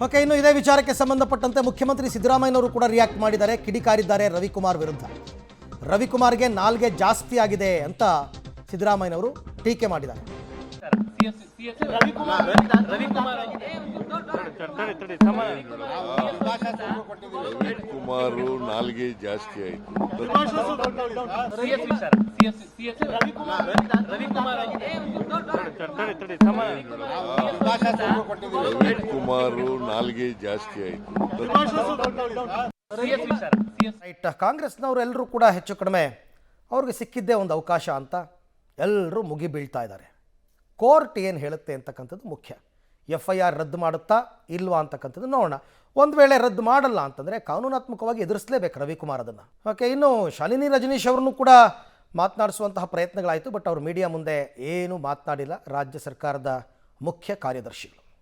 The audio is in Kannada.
ಓಕೆ, ಇನ್ನು ಇದೇ ವಿಚಾರಕ್ಕೆ ಸಂಬಂಧಪಟ್ಟಂತೆ ಮುಖ್ಯಮಂತ್ರಿ ಸಿದ್ದರಾಮಯ್ಯನವರು ಕೂಡ ರಿಯಾಕ್ಟ್ ಮಾಡಿದ್ದಾರೆ, ಕಿಡಿಕಾರಿದ್ದಾರೆ ರವಿಕುಮಾರ್ ವಿರುದ್ಧ. ರವಿಕುಮಾರ್ಗೆ ನಾಲ್ಗೆ ಜಾಸ್ತಿ ಆಗಿದೆ ಅಂತ ಸಿದ್ದರಾಮಯ್ಯನವರು ಟೀಕೆ ಮಾಡಿದ್ದಾರೆ. ರವಿಕುಮಾರ್ ನಾಲ್ಗೆ ಜಾಸ್ತಿ ಆಯ್ತು. ರವಿಕುಮಾರ್ ನಾಲ್ಗೆ ಜಾಸ್ತಿ ಆಯ್ತು. ರೈಟ್, ಕಾಂಗ್ರೆಸ್ನವರು ಎಲ್ಲರೂ ಕೂಡ ಹೆಚ್ಚು ಕಡಿಮೆ ಅವ್ರಿಗೆ ಸಿಕ್ಕಿದ್ದೇ ಒಂದು ಅವಕಾಶ ಅಂತ ಎಲ್ಲರೂ ಮುಗಿ ಬೀಳ್ತಾ ಇದ್ದಾರೆ. ಕೋರ್ಟ್ ಏನು ಹೇಳುತ್ತೆ ಅಂತಕ್ಕಂಥದ್ದು ಮುಖ್ಯ. FIR ರದ್ದು ಮಾಡುತ್ತಾ ಇಲ್ವಾ ಅಂತಕ್ಕಂಥದ್ದು ನೋಡೋಣ. ಒಂದು ವೇಳೆ ರದ್ದು ಮಾಡಲ್ಲ ಅಂತಂದರೆ ಕಾನೂನಾತ್ಮಕವಾಗಿ ಎದುರಿಸಲೇಬೇಕು ರವಿಕುಮಾರ್ ಅದನ್ನು. ಓಕೆ, ಇನ್ನು ಶಾಲಿನಿ ರಜನೀಶ್ ಅವ್ರನ್ನೂ ಕೂಡ ಮಾತನಾಡಿಸುವಂತಹ ಪ್ರಯತ್ನಗಳಾಯಿತು, ಬಟ್ ಅವರು ಮೀಡಿಯಾ ಮುಂದೆ ಏನೂ ಮಾತನಾಡಿಲ್ಲ ರಾಜ್ಯ ಸರ್ಕಾರದ ಮುಖ್ಯ ಕಾರ್ಯದರ್ಶಿಗಳು.